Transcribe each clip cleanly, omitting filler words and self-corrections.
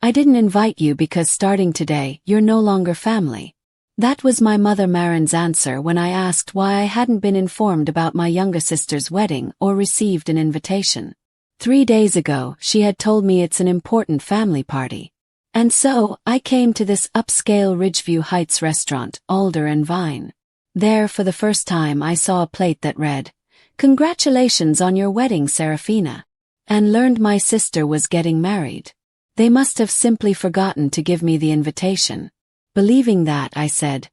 I didn't invite you because starting today, you're no longer family. That was my mother Marin's answer when I asked why I hadn't been informed about my younger sister's wedding or received an invitation. 3 days ago, she had told me it's an important family party. And so, I came to this upscale Ridgeview Heights restaurant, Alder and Vine. There, for the first time, I saw a plate that read, "Congratulations on your wedding, Serafina," and learned my sister was getting married. They must have simply forgotten to give me the invitation. Believing that, I said,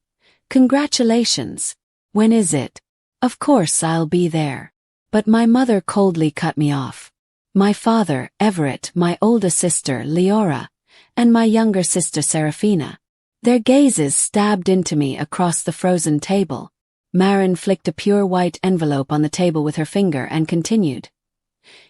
"Congratulations. When is it?" "Of course I'll be there." But my mother coldly cut me off. My father, Everett, my older sister, Leora, and my younger sister Serafina. Their gazes stabbed into me across the frozen table. Marin flicked a pure white envelope on the table with her finger and continued.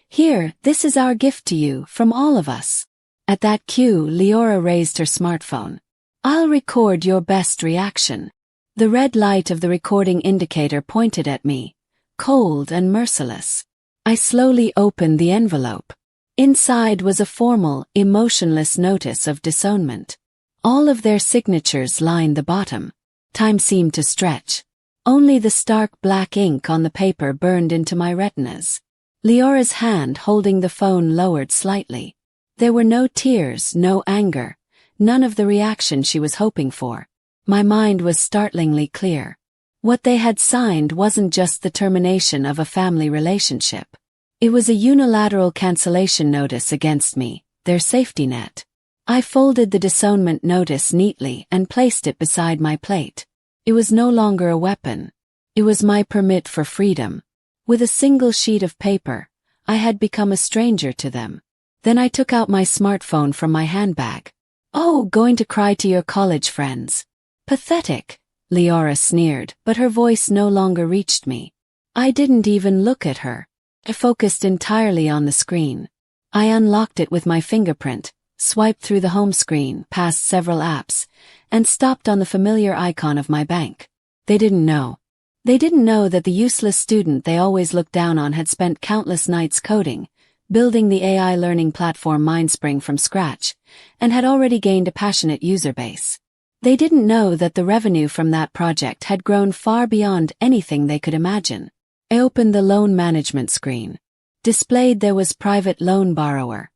"Here, this is our gift to you, from all of us." At that cue, Leora raised her smartphone. "I'll record your best reaction." The red light of the recording indicator pointed at me, cold and merciless. I slowly opened the envelope. Inside was a formal, emotionless notice of disownment. All of their signatures lined the bottom. Time seemed to stretch. Only the stark black ink on the paper burned into my retinas. Leora's hand holding the phone lowered slightly. There were no tears, no anger, none of the reaction she was hoping for. My mind was startlingly clear. What they had signed wasn't just the termination of a family relationship. It was a unilateral cancellation notice against me, their safety net. I folded the disownment notice neatly and placed it beside my plate. It was no longer a weapon. It was my permit for freedom. With a single sheet of paper, I had become a stranger to them. Then I took out my smartphone from my handbag. "Oh, going to cry to your college friends. Pathetic," Leora sneered, but her voice no longer reached me. I didn't even look at her. I focused entirely on the screen. I unlocked it with my fingerprint, swiped through the home screen, past several apps, and stopped on the familiar icon of my bank. They didn't know. They didn't know that the useless student they always looked down on had spent countless nights coding, building the AI learning platform Mindspring from scratch, and had already gained a passionate user base. They didn't know that the revenue from that project had grown far beyond anything they could imagine. I opened the loan management screen. Displayed there was private loan borrower,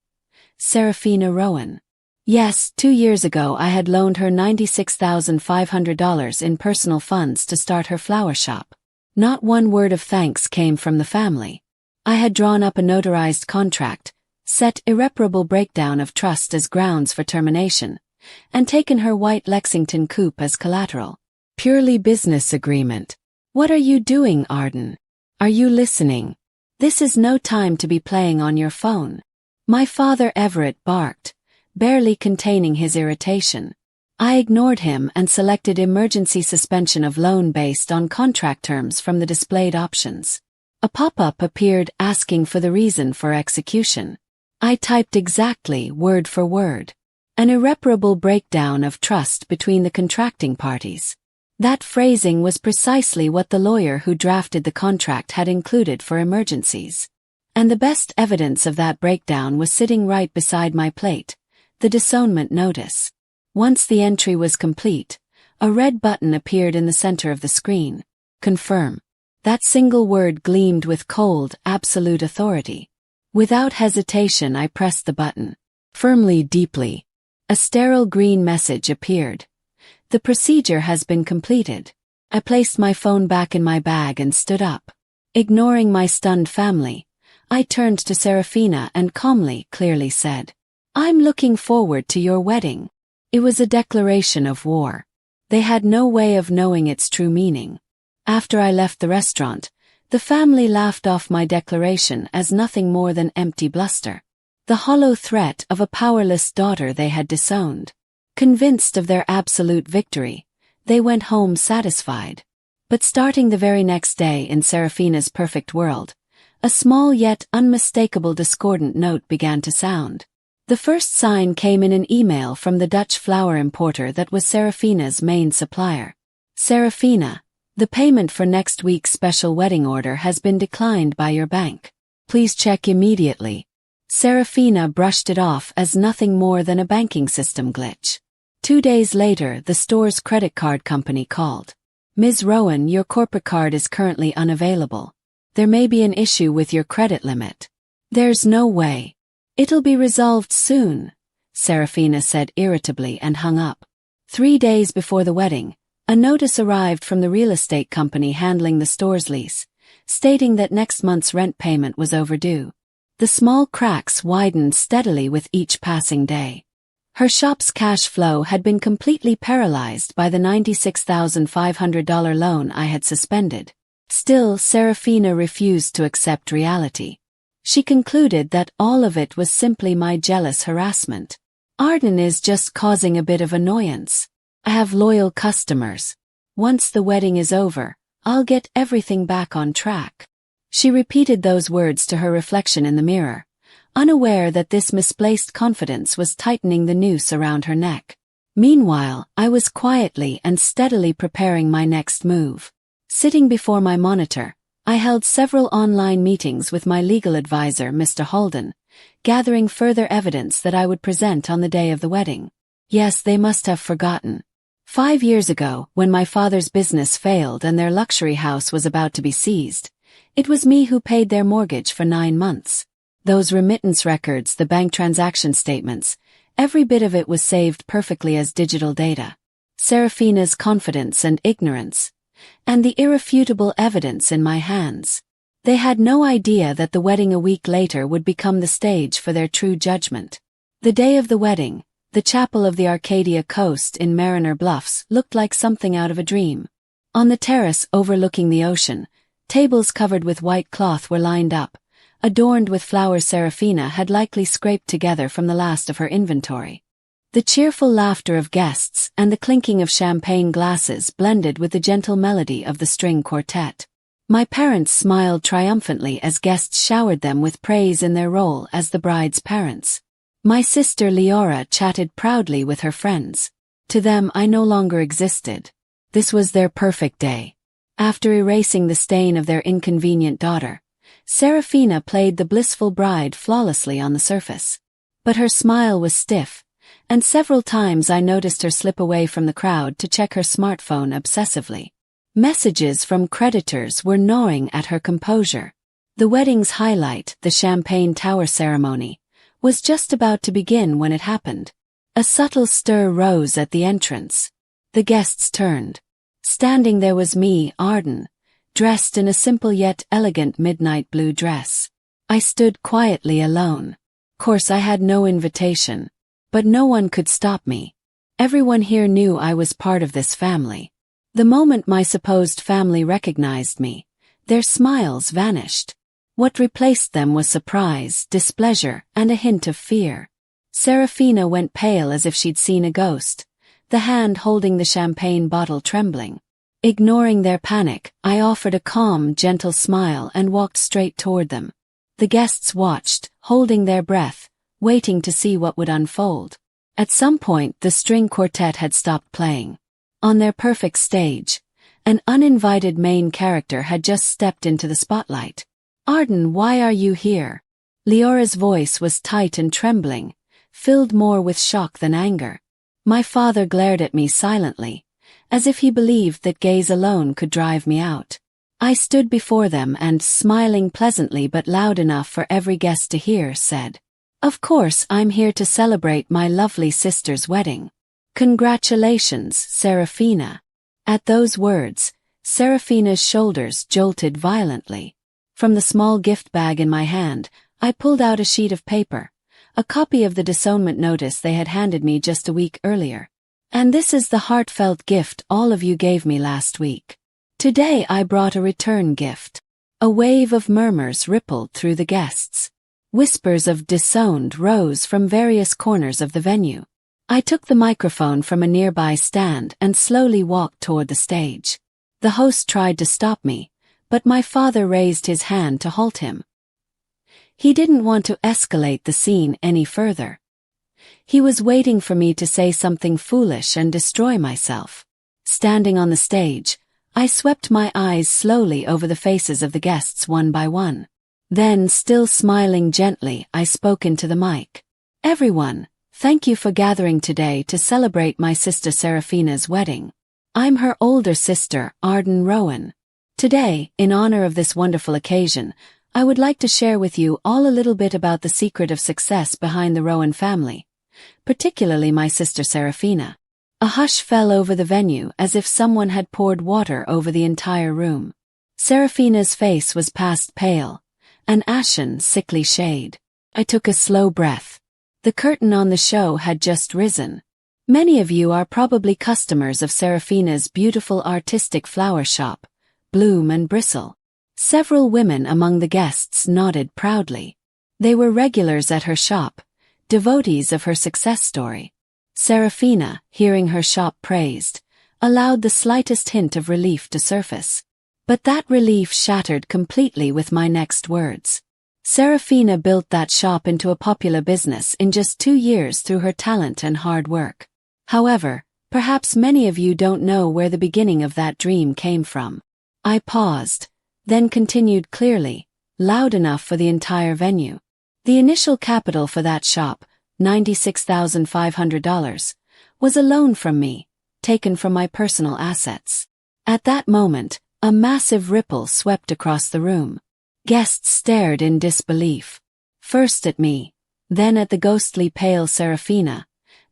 Serafina Rowan. Yes, 2 years ago I had loaned her $96,500 in personal funds to start her flower shop. Not one word of thanks came from the family. I had drawn up a notarized contract, set irreparable breakdown of trust as grounds for termination, and taken her white Lexington coupe as collateral. Purely business agreement. What are you doing, Arden? Are you listening? This is no time to be playing on your phone. My father Everett barked, barely containing his irritation. I ignored him and selected emergency suspension of loan based on contract terms from the displayed options. A pop-up appeared asking for the reason for execution. I typed exactly, word for word. An irreparable breakdown of trust between the contracting parties. That phrasing was precisely what the lawyer who drafted the contract had included for emergencies. And the best evidence of that breakdown was sitting right beside my plate, the disownment notice. Once the entry was complete, a red button appeared in the center of the screen. Confirm. That single word gleamed with cold, absolute authority. Without hesitation I pressed the button. Firmly, deeply. A sterile green message appeared. The procedure has been completed. I placed my phone back in my bag and stood up. Ignoring my stunned family, I turned to Serafina and calmly, clearly said, "I'm looking forward to your wedding." It was a declaration of war. They had no way of knowing its true meaning. After I left the restaurant, the family laughed off my declaration as nothing more than empty bluster. The hollow threat of a powerless daughter they had disowned. Convinced of their absolute victory, they went home satisfied. But starting the very next day in Serafina's perfect world, a small yet unmistakable discordant note began to sound. The first sign came in an email from the Dutch flower importer that was Serafina's main supplier. "Serafina, the payment for next week's special wedding order has been declined by your bank. Please check immediately." Serafina brushed it off as nothing more than a banking system glitch. 2 days later, the store's credit card company called. "Ms. Rowan, your corporate card is currently unavailable. There may be an issue with your credit limit." "There's no way. It'll be resolved soon," Serafina said irritably and hung up. 3 days before the wedding, a notice arrived from the real estate company handling the store's lease, stating that next month's rent payment was overdue. The small cracks widened steadily with each passing day. Her shop's cash flow had been completely paralyzed by the $96,500 loan I had suspended. Still, Serafina refused to accept reality. She concluded that all of it was simply my jealous harassment. "Arden is just causing a bit of annoyance. I have loyal customers. Once the wedding is over, I'll get everything back on track." She repeated those words to her reflection in the mirror, unaware that this misplaced confidence was tightening the noose around her neck. Meanwhile, I was quietly and steadily preparing my next move. Sitting before my monitor, I held several online meetings with my legal advisor, Mr. Holden, gathering further evidence that I would present on the day of the wedding. Yes, they must have forgotten. 5 years ago, when my father's business failed and their luxury house was about to be seized, it was me who paid their mortgage for 9 months. Those remittance records, the bank transaction statements, every bit of it was saved perfectly as digital data. Serafina's confidence and ignorance, and the irrefutable evidence in my hands. They had no idea that the wedding a week later would become the stage for their true judgment. The day of the wedding, the chapel of the Arcadia coast in Mariner Bluffs looked like something out of a dream. On the terrace overlooking the ocean, tables covered with white cloth were lined up, adorned with flowers Serafina had likely scraped together from the last of her inventory. The cheerful laughter of guests and the clinking of champagne glasses blended with the gentle melody of the string quartet. My parents smiled triumphantly as guests showered them with praise in their role as the bride's parents. My sister Leora chatted proudly with her friends. To them, I no longer existed. This was their perfect day. After erasing the stain of their inconvenient daughter, Serafina played the blissful bride flawlessly on the surface. But her smile was stiff, and several times I noticed her slip away from the crowd to check her smartphone obsessively. Messages from creditors were gnawing at her composure. The wedding's highlight, the champagne tower ceremony, was just about to begin when it happened. A subtle stir rose at the entrance. The guests turned. Standing there was me, Arden, dressed in a simple yet elegant midnight blue dress. I stood quietly alone. Of course, I had no invitation, but no one could stop me. Everyone here knew I was part of this family. The moment my supposed family recognized me, their smiles vanished. What replaced them was surprise, displeasure, and a hint of fear. Serafina went pale as if she'd seen a ghost, the hand holding the champagne bottle trembling. Ignoring their panic, I offered a calm, gentle smile and walked straight toward them. The guests watched, holding their breath, waiting to see what would unfold. At some point, the string quartet had stopped playing. On their perfect stage, an uninvited main character had just stepped into the spotlight. "Arden, why are you here?" Leora's voice was tight and trembling, filled more with shock than anger. My father glared at me silently, as if he believed that gaze alone could drive me out. I stood before them and, smiling pleasantly but loud enough for every guest to hear, said, "Of course, I'm here to celebrate my lovely sister's wedding. Congratulations, Serafina." At those words, Serafina's shoulders jolted violently. From the small gift bag in my hand, I pulled out a sheet of paper, a copy of the disownment notice they had handed me just a week earlier. "And this is the heartfelt gift all of you gave me last week. Today I brought a return gift." A wave of murmurs rippled through the guests. Whispers of disowned rose from various corners of the venue. I took the microphone from a nearby stand and slowly walked toward the stage. The host tried to stop me, but my father raised his hand to halt him. He didn't want to escalate the scene any further. He was waiting for me to say something foolish and destroy myself. Standing on the stage, I swept my eyes slowly over the faces of the guests one by one. Then, still smiling gently, I spoke into the mic. Everyone, thank you for gathering today to celebrate my sister Serafina's wedding. I'm her older sister, Arden Rowan. Today, in honor of this wonderful occasion, I would like to share with you all a little bit about the secret of success behind the Rowan family, particularly my sister Serafina. A hush fell over the venue as if someone had poured water over the entire room. Serafina's face was past pale, an ashen, sickly shade. I took a slow breath. The curtain on the show had just risen. Many of you are probably customers of Serafina's beautiful artistic flower shop, Bloom and Bristle. Several women among the guests nodded proudly. They were regulars at her shop, devotees of her success story. Serafina, hearing her shop praised, allowed the slightest hint of relief to surface. But that relief shattered completely with my next words. Serafina built that shop into a popular business in just 2 years through her talent and hard work. However, perhaps many of you don't know where the beginning of that dream came from. I paused, then continued clearly, loud enough for the entire venue. The initial capital for that shop, $96,500, was a loan from me, taken from my personal assets. At that moment, a massive ripple swept across the room. Guests stared in disbelief. First at me, then at the ghostly pale Serafina,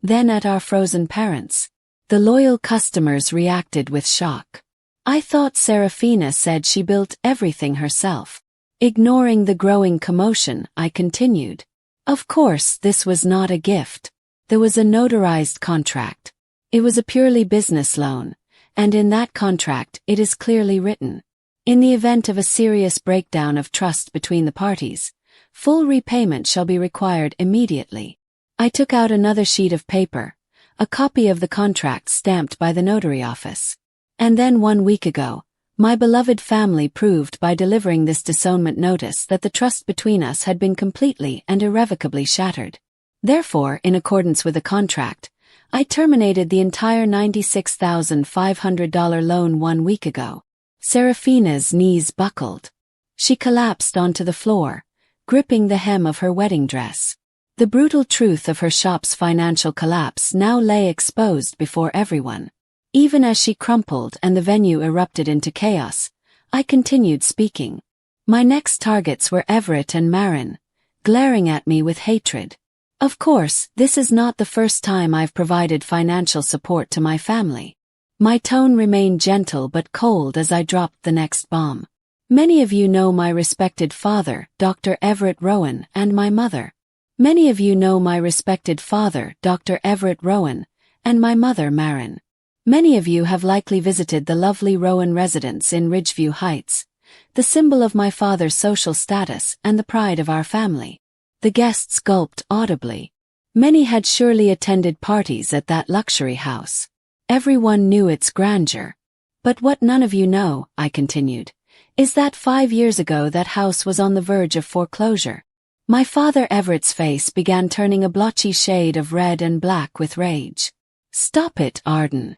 then at our frozen parents. The loyal customers reacted with shock. I thought Serafina said she built everything herself. Ignoring the growing commotion, I continued. Of course, this was not a gift. There was a notarized contract. It was a purely business loan, and in that contract it is clearly written. In the event of a serious breakdown of trust between the parties, full repayment shall be required immediately. I took out another sheet of paper, a copy of the contract stamped by the notary office. And then 1 week ago, my beloved family proved by delivering this disownment notice that the trust between us had been completely and irrevocably shattered. Therefore, in accordance with the contract, I terminated the entire $96,500 loan 1 week ago. Serafina's knees buckled. She collapsed onto the floor, gripping the hem of her wedding dress. The brutal truth of her shop's financial collapse now lay exposed before everyone. Even as she crumpled and the venue erupted into chaos, I continued speaking. My next targets were Everett and Marin, glaring at me with hatred. Of course, this is not the first time I've provided financial support to my family. My tone remained gentle but cold as I dropped the next bomb. Many of you know my respected father, Dr. Everett Rowan, and my mother. Many of you know my respected father, Dr. Everett Rowan, and my mother, Marin. Many of you have likely visited the lovely Rowan residence in Ridgeview Heights, the symbol of my father's social status and the pride of our family. The guests gulped audibly. Many had surely attended parties at that luxury house. Everyone knew its grandeur. But what none of you know, I continued, is that 5 years ago that house was on the verge of foreclosure. My father Everett's face began turning a blotchy shade of red and black with rage. Stop it, Arden.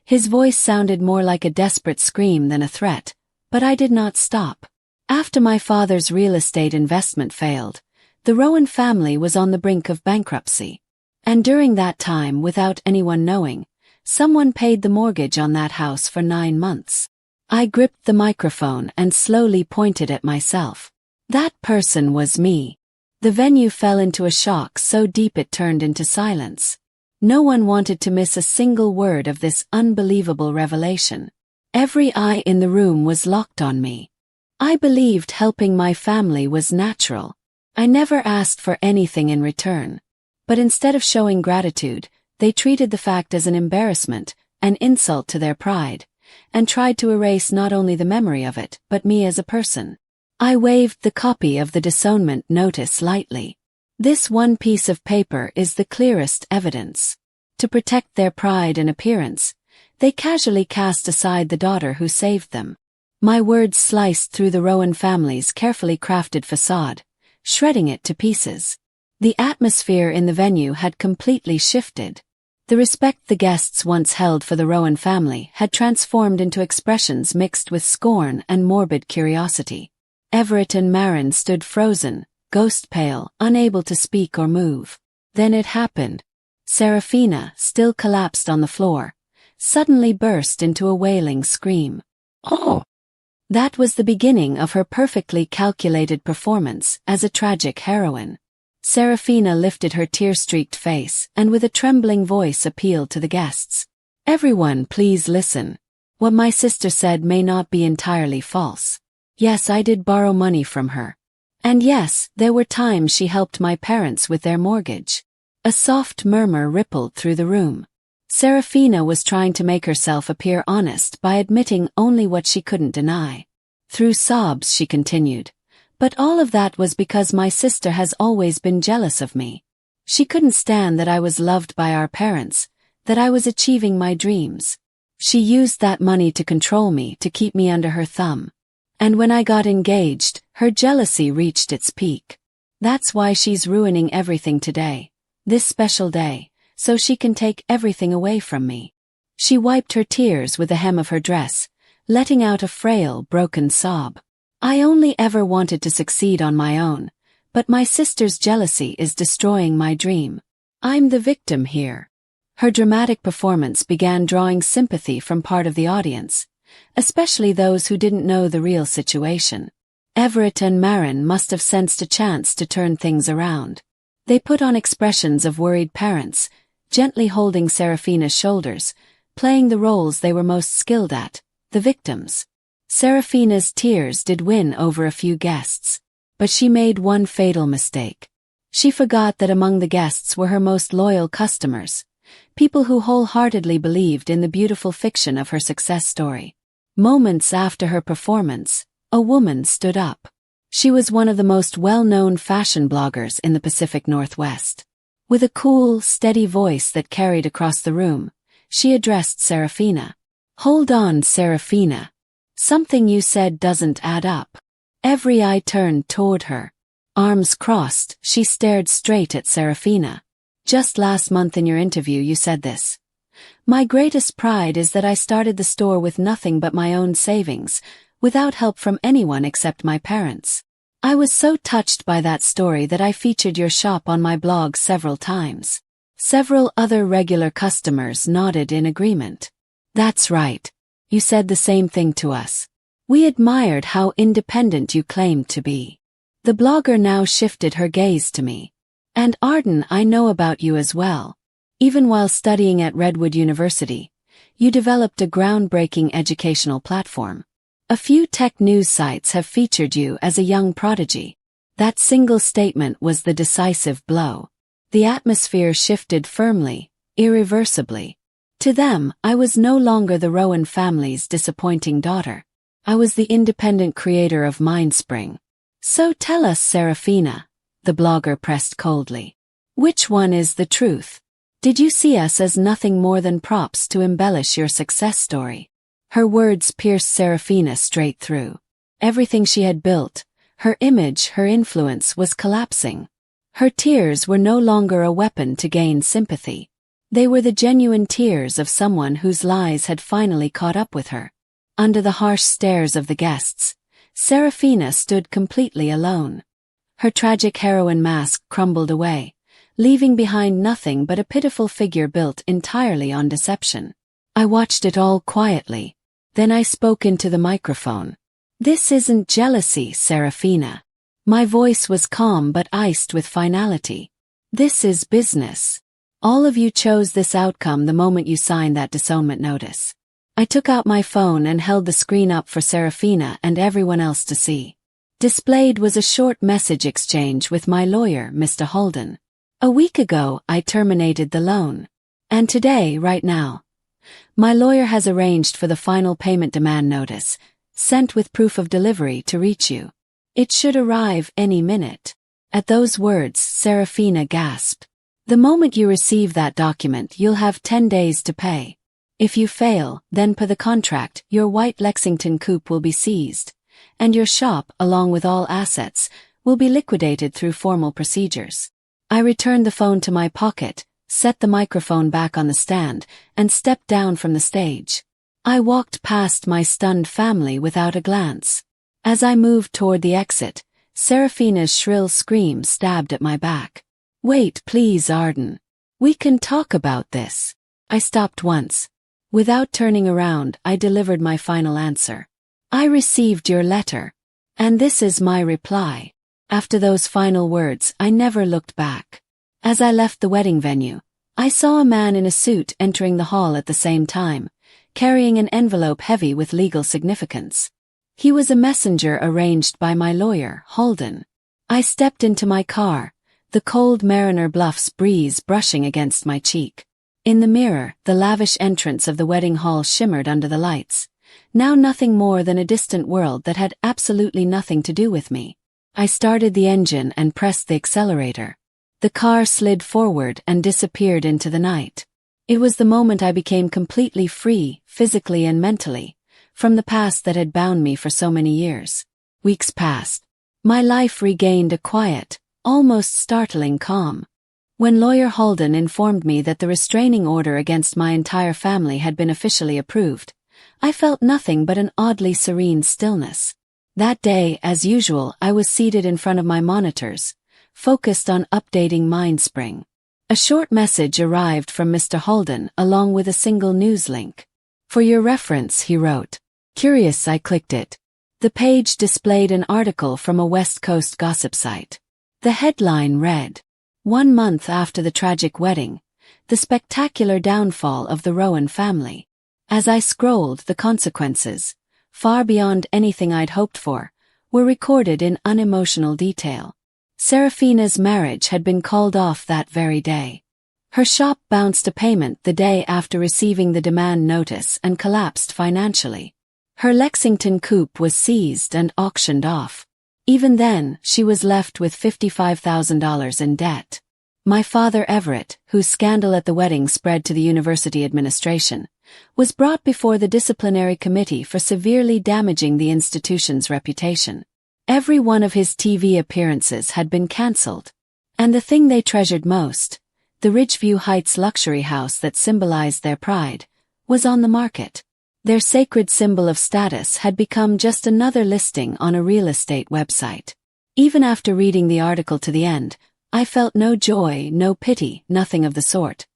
His voice sounded more like a desperate scream than a threat, but I did not stop. After my father's real estate investment failed, the Rowan family was on the brink of bankruptcy. And during that time, without anyone knowing, someone paid the mortgage on that house for 9 months. I gripped the microphone and slowly pointed at myself. That person was me. The venue fell into a shock so deep it turned into silence. No one wanted to miss a single word of this unbelievable revelation. Every eye in the room was locked on me. I believed helping my family was natural. I never asked for anything in return. But instead of showing gratitude, they treated the fact as an embarrassment, an insult to their pride, and tried to erase not only the memory of it, but me as a person. I waved the copy of the disownment notice lightly. This one piece of paper is the clearest evidence. To protect their pride and appearance, they casually cast aside the daughter who saved them. My words sliced through the Rowan family's carefully crafted facade, shredding it to pieces. The atmosphere in the venue had completely shifted. The respect the guests once held for the Rowan family had transformed into expressions mixed with scorn and morbid curiosity. Everett and Marin stood frozen, ghost pale, unable to speak or move. Then it happened. Serafina, still collapsed on the floor, suddenly burst into a wailing scream. Oh! That was the beginning of her perfectly calculated performance as a tragic heroine. Serafina lifted her tear-streaked face and with a trembling voice appealed to the guests. Everyone, please listen. What my sister said may not be entirely false. Yes, I did borrow money from her. And yes, there were times she helped my parents with their mortgage. A soft murmur rippled through the room. Serafina was trying to make herself appear honest by admitting only what she couldn't deny. Through sobs she continued, but all of that was because my sister has always been jealous of me. She couldn't stand that I was loved by our parents, that I was achieving my dreams. She used that money to control me, to keep me under her thumb. And when I got engaged, her jealousy reached its peak. That's why she's ruining everything today, this special day, so she can take everything away from me. She wiped her tears with the hem of her dress, letting out a frail, broken sob. I only ever wanted to succeed on my own, but my sister's jealousy is destroying my dream. I'm the victim here. Her dramatic performance began drawing sympathy from part of the audience, especially those who didn't know the real situation. Everett and Marin must have sensed a chance to turn things around. They put on expressions of worried parents, gently holding Serafina's shoulders, playing the roles they were most skilled at, the victims. Serafina's tears did win over a few guests, but she made one fatal mistake. She forgot that among the guests were her most loyal customers, people who wholeheartedly believed in the beautiful fiction of her success story. Moments after her performance, a woman stood up. She was one of the most well-known fashion bloggers in the Pacific Northwest. With a cool, steady voice that carried across the room, she addressed Serafina. Hold on, Serafina. Something you said doesn't add up. Every eye turned toward her. Arms crossed, she stared straight at Serafina. Just last month in your interview you said this. My greatest pride is that I started the store with nothing but my own savings, without help from anyone except my parents. I was so touched by that story that I featured your shop on my blog several times. Several other regular customers nodded in agreement. That's right. You said the same thing to us. We admired how independent you claimed to be. The blogger now shifted her gaze to me. And Arden, I know about you as well. Even while studying at Redwood University, you developed a groundbreaking educational platform. A few tech news sites have featured you as a young prodigy. That single statement was the decisive blow. The atmosphere shifted firmly, irreversibly. To them, I was no longer the Rowan family's disappointing daughter. I was the independent creator of Mindspring. So tell us, Serafina, the blogger pressed coldly. Which one is the truth? Did you see us as nothing more than props to embellish your success story? Her words pierced Serafina straight through. Everything she had built, her image, her influence was collapsing. Her tears were no longer a weapon to gain sympathy. They were the genuine tears of someone whose lies had finally caught up with her. Under the harsh stares of the guests, Serafina stood completely alone. Her tragic heroine mask crumbled away, leaving behind nothing but a pitiful figure built entirely on deception. I watched it all quietly. Then I spoke into the microphone. This isn't jealousy, Serafina. My voice was calm but iced with finality. This is business. All of you chose this outcome the moment you signed that disownment notice. I took out my phone and held the screen up for Serafina and everyone else to see. Displayed was a short message exchange with my lawyer, Mr. Holden. A week ago, I terminated the loan. And today, right now, my lawyer has arranged for the final payment demand notice, sent with proof of delivery to reach you. It should arrive any minute. At those words, Serafina gasped. The moment you receive that document, you'll have 10 days to pay. If you fail, then per the contract, your white Lexington coupe will be seized, and your shop, along with all assets, will be liquidated through formal procedures. I returned the phone to my pocket, set the microphone back on the stand, and stepped down from the stage. I walked past my stunned family without a glance. As I moved toward the exit, Seraphina's shrill scream stabbed at my back. "Wait, please, Arden. We can talk about this." I stopped once. Without turning around, I delivered my final answer. "I received your letter. And this is my reply." After those final words, I never looked back. As I left the wedding venue, I saw a man in a suit entering the hall at the same time, carrying an envelope heavy with legal significance. He was a messenger arranged by my lawyer, Holden. I stepped into my car, the cold Mariner Bluffs breeze brushing against my cheek. In the mirror, the lavish entrance of the wedding hall shimmered under the lights, now nothing more than a distant world that had absolutely nothing to do with me. I started the engine and pressed the accelerator. The car slid forward and disappeared into the night. It was the moment I became completely free, physically and mentally, from the past that had bound me for so many years. Weeks passed. My life regained a quiet, almost startling calm. When lawyer Holden informed me that the restraining order against my entire family had been officially approved, I felt nothing but an oddly serene stillness. That day, as usual, I was seated in front of my monitors, focused on updating MindSpring. A short message arrived from Mr. Holden along with a single news link. "For your reference," he wrote. Curious, I clicked it. The page displayed an article from a West Coast gossip site. The headline read, "1 month after the tragic wedding, the spectacular downfall of the Rowan family." As I scrolled, the consequences, far beyond anything I'd hoped for, were recorded in unemotional detail. Seraphina's marriage had been called off that very day. Her shop bounced a payment the day after receiving the demand notice and collapsed financially. Her Lexington coupe was seized and auctioned off. Even then, she was left with $55,000 in debt. My father Everett, whose scandal at the wedding spread to the university administration, was brought before the disciplinary committee for severely damaging the institution's reputation. Every one of his TV appearances had been cancelled. And the thing they treasured most, the Ridgeview Heights luxury house that symbolized their pride, was on the market. Their sacred symbol of status had become just another listing on a real estate website. Even after reading the article to the end, I felt no joy, no pity, nothing of the sort.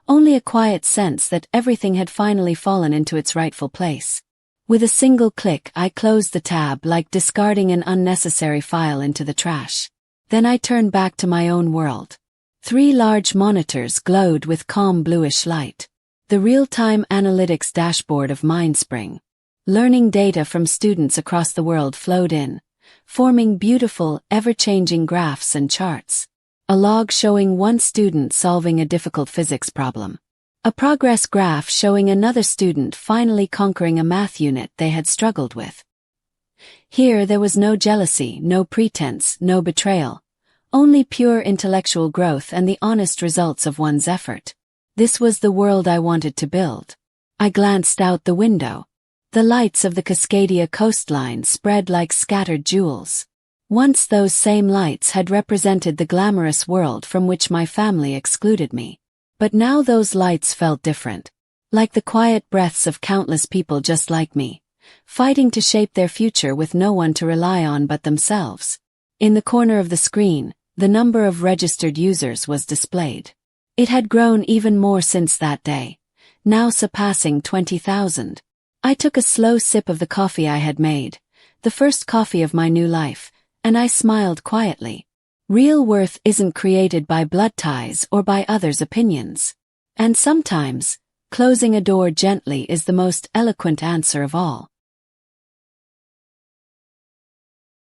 Only a quiet sense that everything had finally fallen into its rightful place. With a single click, I closed the tab like discarding an unnecessary file into the trash. Then I turned back to my own world. 3 large monitors glowed with calm bluish light. The real-time analytics dashboard of MindSpring. Learning data from students across the world flowed in, forming beautiful, ever-changing graphs and charts. A log showing one student solving a difficult physics problem. A progress graph showing another student finally conquering a math unit they had struggled with. Here there was no jealousy, no pretense, no betrayal. Only pure intellectual growth and the honest results of one's effort. This was the world I wanted to build. I glanced out the window. The lights of the Cascadia coastline spread like scattered jewels. Once those same lights had represented the glamorous world from which my family excluded me. But now those lights felt different. Like the quiet breaths of countless people just like me, fighting to shape their future with no one to rely on but themselves. In the corner of the screen, the number of registered users was displayed. It had grown even more since that day, now surpassing 20,000. I took a slow sip of the coffee I had made, the first coffee of my new life, and I smiled quietly. Real worth isn't created by blood ties or by others' opinions. And sometimes, closing a door gently is the most eloquent answer of all.